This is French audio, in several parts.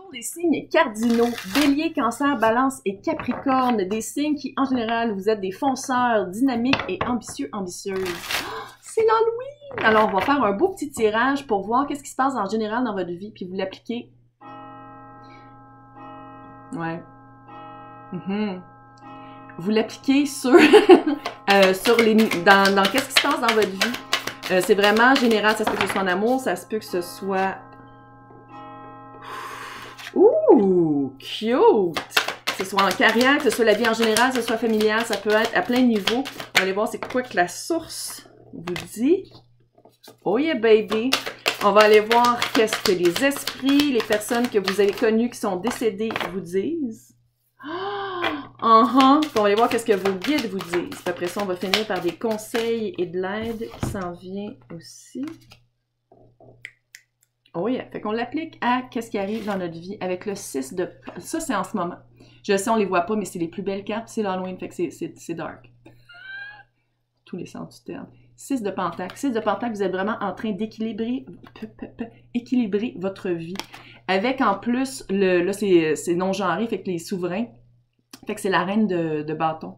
Bonjour les signes cardinaux, Bélier, Cancer, Balance et Capricorne, des signes qui en général vous êtes des fonceurs, dynamiques et ambitieux, ambitieuses. C'est l'Halloween! Alors on va faire un beau petit tirage pour voir qu'est-ce qui se passe en général dans votre vie, puis vous l'appliquez. Ouais. Vous l'appliquez sur, dans qu'est-ce qui se passe dans votre vie. C'est vraiment général, ça se peut que ce soit en amour, ça se peut que ce soit... Ouh, cute! Que ce soit en carrière, que ce soit la vie en général, que ce soit familial, ça peut être à plein de niveaux. On va aller voir c'est quoi que la source vous dit. Oh yeah, baby! On va aller voir qu'est-ce que les esprits, les personnes que vous avez connues qui sont décédées vous disent. On va aller voir qu'est-ce que vos guides vous disent. Puis après ça, on va finir par des conseils et de l'aide qui s'en vient aussi. Oh yeah, fait qu'on l'applique à qu'est-ce qui arrive dans notre vie avec le 6 de... Ça, c'est en ce moment. Je sais, on les voit pas, mais c'est les plus belles cartes. C'est l'Halloween, fait que c'est dark. Tous les sens du terme. 6 de Pentacle. 6 de Pentacle, vous êtes vraiment en train d'équilibrer votre vie. Avec en plus, là, c'est non-genré, fait que les souverains. Fait que c'est la reine de bâton.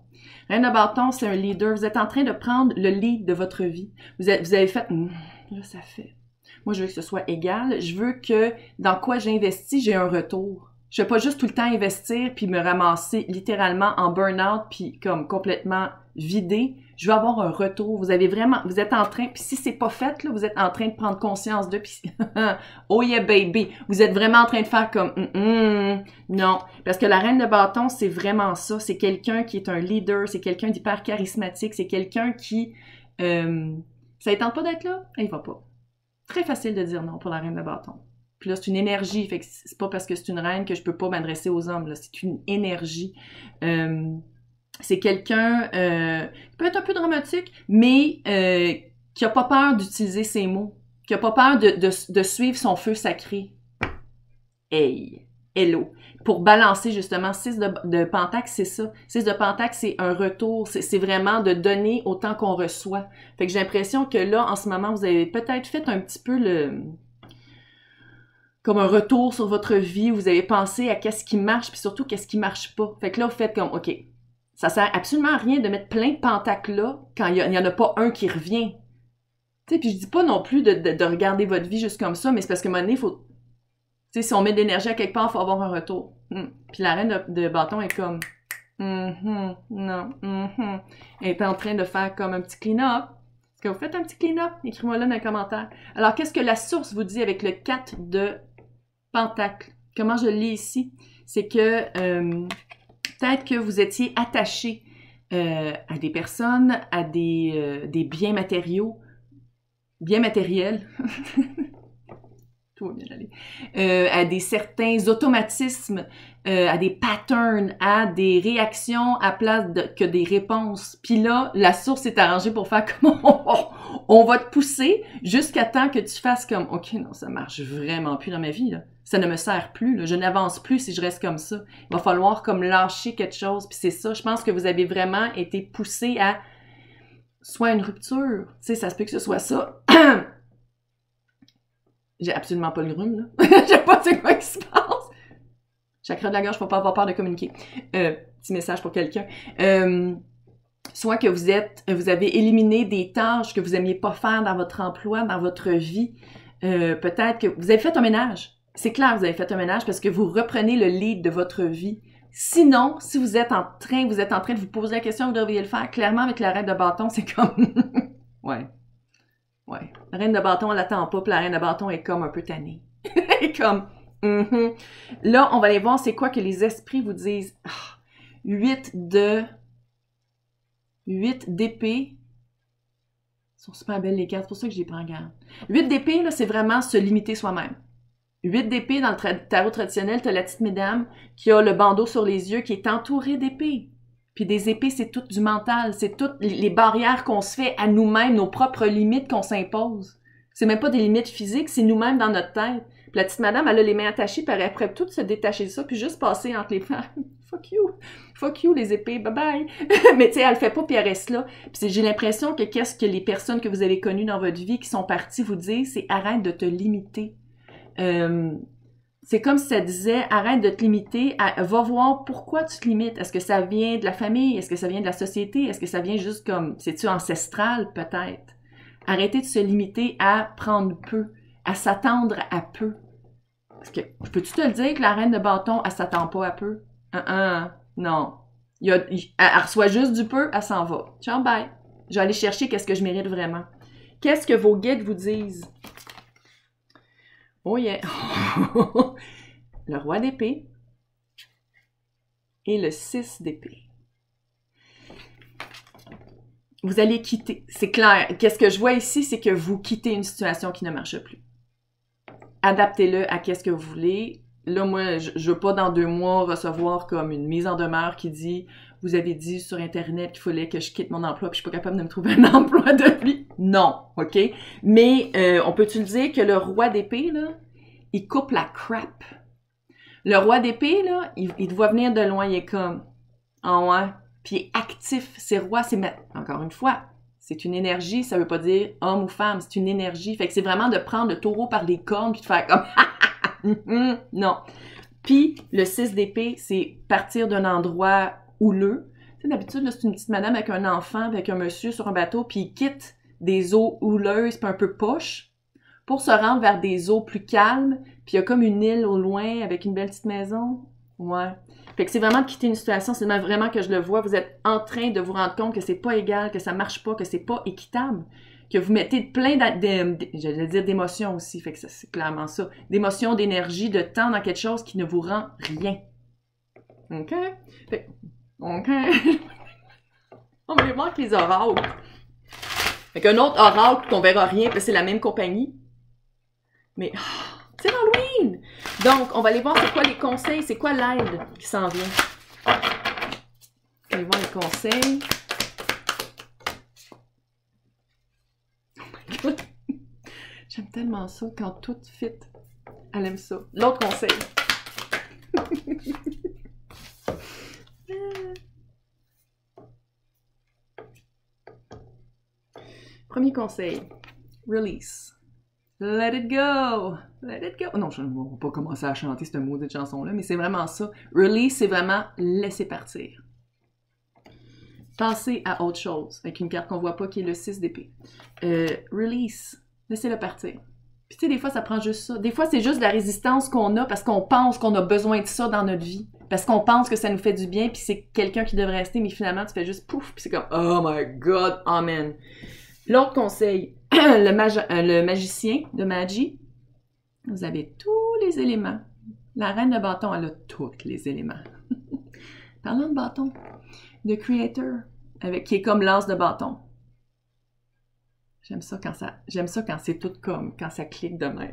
Reine de bâton, c'est un leader. Vous êtes en train de prendre le lead de votre vie. Vous avez fait... là, ça fait... Moi, je veux que ce soit égal. Je veux que dans quoi j'investis, j'ai un retour. Je ne veux pas juste tout le temps investir puis me ramasser littéralement en burn-out puis comme complètement vidé. Je veux avoir un retour. Vous êtes en train, puis si c'est pas fait, là, vous êtes en train de prendre conscience de, puis oh yeah baby, vous êtes vraiment en train de faire comme non. Parce que la reine de bâton, c'est vraiment ça. C'est quelqu'un qui est un leader, c'est quelqu'un d'hyper charismatique, c'est quelqu'un qui, ça ne tente pas d'être là, il va pas. Très facile de dire non pour la reine de bâton. Puis là, c'est une énergie, fait que c'est pas parce que c'est une reine que je peux pas m'adresser aux hommes, là. C'est une énergie. C'est quelqu'un qui peut être un peu dramatique, mais qui a pas peur d'utiliser ses mots, qui a pas peur de suivre son feu sacré. Hey! Hello! Pour balancer justement 6 de Pentacle, c'est ça. 6 de Pentacle, c'est un retour. C'est vraiment de donner autant qu'on reçoit. Fait que j'ai l'impression que là, en ce moment, vous avez peut-être fait un petit peu comme un retour sur votre vie. Vous avez pensé à qu'est-ce qui marche, puis surtout qu'est-ce qui marche pas. Fait que là, vous faites comme, OK, ça sert absolument à rien de mettre plein de pentacles là quand il y en a pas un qui revient. Tu sais, puis je dis pas non plus de regarder votre vie juste comme ça, mais c'est parce qu'à un moment donné, il faut... Tu sais, si on met de l'énergie à quelque part, il faut avoir un retour. Puis la reine de bâton est comme... non, Elle est en train de faire comme un petit clean-up. Est-ce que vous faites un petit clean-up? Écrivez-moi là dans les commentaires. Alors, qu'est-ce que la source vous dit avec le 4 de Pentacle? Comment je le lis ici? C'est que peut-être que vous étiez attaché à des personnes, à des biens matériaux, bien matériels. Tout va bien aller. À des certains automatismes, à des patterns, à des réactions à place que des réponses. Puis là, la source est arrangée pour faire comme on va te pousser jusqu'à temps que tu fasses comme OK, non, ça marche vraiment plus dans ma vie, là. Ça ne me sert plus, là. Je n'avance plus si je reste comme ça. Il va falloir comme lâcher quelque chose. Puis c'est ça, je pense que vous avez vraiment été poussé à soit une rupture. Tu sais, ça se peut que ce soit ça. J'ai absolument pas le rhume, là. Je sais pas c'est quoi qui se passe. Chakra de la gorge, faut pas avoir peur de communiquer. Petit message pour quelqu'un. Soit que vous avez éliminé des tâches que vous aimiez pas faire dans votre emploi, dans votre vie. Peut-être que vous avez fait un ménage. C'est clair que vous avez fait un ménage parce que vous reprenez le lead de votre vie. Sinon, si vous êtes en train de vous poser la question, vous devriez le faire. Clairement, avec la reine de bâton, c'est comme... Ouais. Ouais. La reine de bâton, elle l'attend pas, puis la reine de bâton est comme un peu tannée. Elle est comme... Là, on va aller voir c'est quoi que les esprits vous disent. 8 d'épée. Elles sont super belles les cartes, c'est pour ça que j'y prends garde. 8 d'épée, là, c'est vraiment se limiter soi-même. 8 d'épée, dans le tarot traditionnel, t'as la petite mesdame qui a le bandeau sur les yeux, qui est entourée d'épées. Puis des épées, c'est tout du mental. C'est toutes les barrières qu'on se fait à nous-mêmes, nos propres limites qu'on s'impose. C'est même pas des limites physiques, c'est nous-mêmes dans notre tête. Puis la petite madame, elle a les mains attachées, puis elle est prête tout se détacher de ça, puis juste passer entre les mains. Fuck you! Fuck you, les épées, bye-bye! Mais tu sais, elle le fait pas, puis elle reste là. Puis j'ai l'impression que qu'est-ce que les personnes que vous avez connues dans votre vie qui sont parties vous disent, c'est arrête de te limiter. c'est comme si ça disait, arrête de te limiter, va voir pourquoi tu te limites. Est-ce que ça vient de la famille? Est-ce que ça vient de la société? Est-ce que ça vient juste comme, c'est-tu ancestral peut-être? Arrêtez de se limiter à prendre peu, à s'attendre à peu. Parce que, peux-tu te le dire que la reine de bâton, elle s'attend pas à peu? Non. Elle reçoit juste du peu, elle s'en va. Ciao, bye. Je vais aller chercher qu'est-ce que je mérite vraiment. Qu'est-ce que vos guides vous disent? Oh yeah! Le roi d'épée et le 6 d'épée. Vous allez quitter. C'est clair. Qu'est-ce que je vois ici, c'est que vous quittez une situation qui ne marche plus. Adaptez-le à qu'est-ce que vous voulez. Là, moi, je veux pas dans 2 mois recevoir comme une mise en demeure qui dit « Vous avez dit sur Internet qu'il fallait que je quitte mon emploi puis je suis pas capable de me trouver un emploi depuis. » Non, OK? Mais on peut-tu le dire que le roi d'épée, là, il coupe la crap. Le roi d'épée, là, il doit venir de loin, il est comme « Ah ouais? » Puis il est actif. C'est roi, c'est... Encore une fois, c'est une énergie, ça veut pas dire homme ou femme, c'est une énergie. Fait que c'est vraiment de prendre le taureau par les cornes puis de faire comme « Non. » Puis le 6 d'épée, c'est partir d'un endroit houleux. Tu sais, d'habitude, là, c'est une petite madame avec un enfant, avec un monsieur sur un bateau, puis il quitte des eaux houleuses puis un peu poches pour se rendre vers des eaux plus calmes, puis il y a comme une île au loin avec une belle petite maison. Ouais. Fait que c'est vraiment de quitter une situation, c'est vraiment que je le vois, vous êtes en train de vous rendre compte que c'est pas égal, que ça marche pas, que c'est pas équitable, que vous mettez plein j'allais dire d'émotions aussi, fait que c'est clairement ça, d'émotions, d'énergie, de temps dans quelque chose qui ne vous rend rien. OK? OK. On me manque les oracles. Fait qu'un autre oracle qu'on verra rien, parce que c'est la même compagnie. Mais... c'est Halloween! Donc, on va aller voir c'est quoi les conseils, c'est quoi l'aide qui s'en vient. On va aller voir les conseils. Oh my God! J'aime tellement ça quand tout fit. Elle aime ça. L'autre conseil. Premier conseil. Release. Let it go! Let it go! Non, je ne vais pas commencer à chanter cette maudite chanson-là, mais c'est vraiment ça. Release, c'est vraiment laisser partir. Passer à autre chose, avec une carte qu'on voit pas qui est le 6 d'épée. Release, laissez-le partir. Puis tu sais, des fois, ça prend juste ça. Des fois, c'est juste la résistance qu'on a parce qu'on pense qu'on a besoin de ça dans notre vie. Parce qu'on pense que ça nous fait du bien, puis c'est quelqu'un qui devrait rester, mais finalement, tu fais juste pouf, puis c'est comme « Oh my God, amen! » L'autre conseil, le magicien de magie, vous avez tous les éléments. La reine de bâton, elle a tous les éléments. Parlant de bâton, The Creator, qui est comme l'as de bâton. J'aime ça quand c'est tout comme, quand ça clique de même.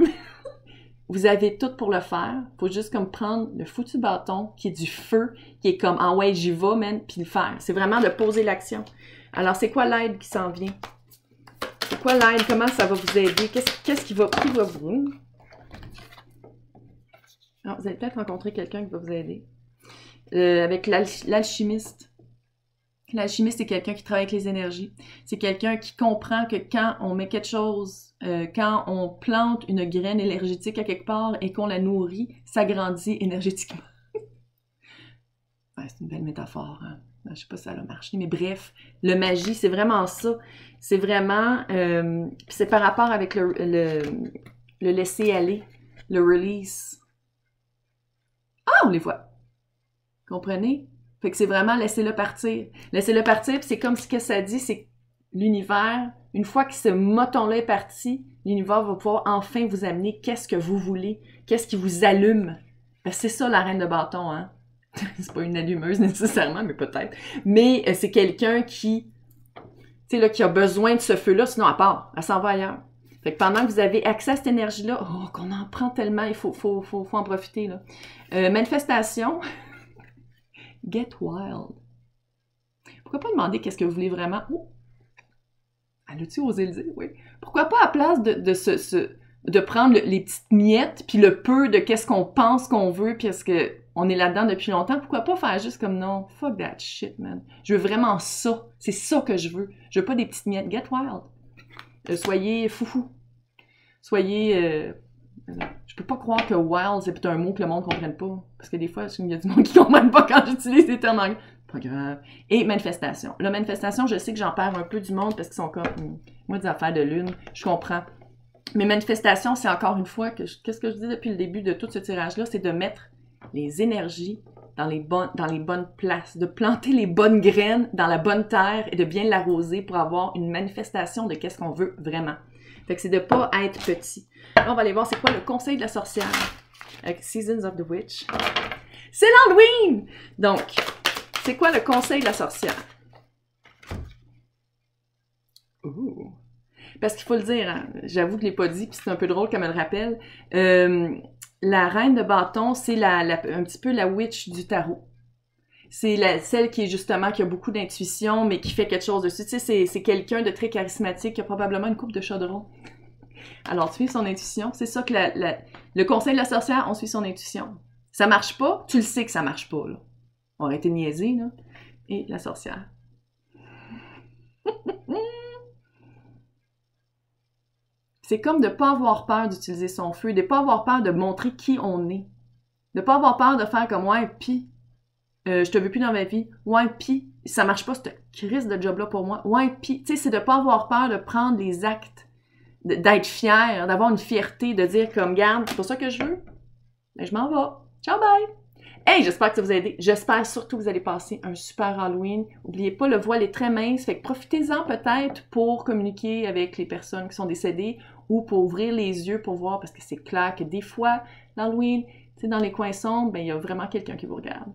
Vous avez tout pour le faire. Faut juste comme prendre le foutu bâton qui est du feu, qui est comme « Ah ouais, j'y vais, man », puis le faire. C'est vraiment de poser l'action. Alors, c'est quoi l'aide qui s'en vient? C'est quoi l'aide? Comment ça va vous aider? Qui va vous... Alors, vous allez peut-être rencontrer quelqu'un qui va vous aider. Avec l'alchimiste. L'alchimiste, c'est quelqu'un qui travaille avec les énergies. C'est quelqu'un qui comprend que quand on met quelque chose, quand on plante une graine énergétique à quelque part et qu'on la nourrit, ça grandit énergétiquement. Ouais, c'est une belle métaphore, hein? Je sais pas si ça a marché, mais bref, le magie, c'est vraiment ça. C'est vraiment... c'est par rapport avec le laisser aller, le release. Ah, on les voit! Comprenez? Fait que c'est vraiment laisser-le partir. Laissez-le partir, puis c'est comme ce que ça dit, c'est l'univers, une fois que ce moton-là est parti, l'univers va pouvoir enfin vous amener qu'est-ce que vous voulez, qu'est-ce qui vous allume. Ben, c'est ça la reine de bâton, hein? C'est pas une allumeuse nécessairement, mais peut-être. Mais c'est quelqu'un qui, tu sais, là, qui a besoin de ce feu-là, sinon elle part, elle s'en va ailleurs. Fait que pendant que vous avez accès à cette énergie-là, oh, qu'on en prend tellement, il faut en profiter, là. Manifestation, get wild. Pourquoi pas demander qu'est-ce que vous voulez vraiment? Oh! Elle a-tu osé le dire? Oui. Pourquoi pas à place de prendre les petites miettes, puis le peu de qu'est-ce qu'on pense qu'on veut, puis est-ce qu'on est là-dedans depuis longtemps, pourquoi pas faire juste comme non, fuck that shit, man. Je veux vraiment ça. C'est ça que je veux. Je veux pas des petites miettes. Get wild. Soyez foufou. Soyez Je peux pas croire que wild, c'est peut-être un mot que le monde ne comprenne pas. Parce que des fois, il y a du monde qui ne comprenne pas quand j'utilise des termes anglais. Pas grave. Et manifestation. La manifestation, je sais que j'en perds un peu du monde parce qu'ils sont comme, moi, des affaires de lune, je comprends. Mais manifestation, c'est encore une fois, qu'est-ce que je dis depuis le début de tout ce tirage-là, c'est de mettre les énergies dans les bonnes places, de planter les bonnes graines dans la bonne terre et de bien l'arroser pour avoir une manifestation de qu'est-ce qu'on veut vraiment. Fait que c'est de pas être petit. Là, on va aller voir c'est quoi le conseil de la sorcière avec Seasons of the Witch. C'est l'Halloween! Donc, c'est quoi le conseil de la sorcière? Ouh. Parce qu'il faut le dire, hein, j'avoue que je ne l'ai pas dit, puis c'est un peu drôle comme elle le rappelle. La reine de bâton, c'est un petit peu la witch du tarot. C'est celle qui est justement, qui a beaucoup d'intuition, mais qui fait quelque chose dessus. Tu sais, c'est quelqu'un de très charismatique, qui a probablement une coupe de chaudron. Alors, tu suis son intuition. C'est ça que le conseil de la sorcière, on suit son intuition. Ça marche pas, tu le sais que ça marche pas, là. On aurait été niaisés, là. Et la sorcière. C'est comme de ne pas avoir peur d'utiliser son feu, de ne pas avoir peur de montrer qui on est. De ne pas avoir peur de faire comme « Ouais, pis, je te veux plus dans ma vie. Ouais, pis, ça marche pas cette crise de job-là pour moi. Ouais, pis, tu sais, c'est de ne pas avoir peur de prendre des actes, d'être fier, d'avoir une fierté, de dire comme « Garde, c'est pas ça que je veux. Mais je m'en vais. Ciao, bye! » Hey, j'espère que ça vous a aidé. J'espère surtout que vous allez passer un super Halloween. N'oubliez pas, le voile est très mince, fait que profitez-en peut-être pour communiquer avec les personnes qui sont décédées ou pour ouvrir les yeux pour voir, parce que c'est clair que des fois, l'Halloween, tu sais, dans les coins sombres, ben, il y a vraiment quelqu'un qui vous regarde.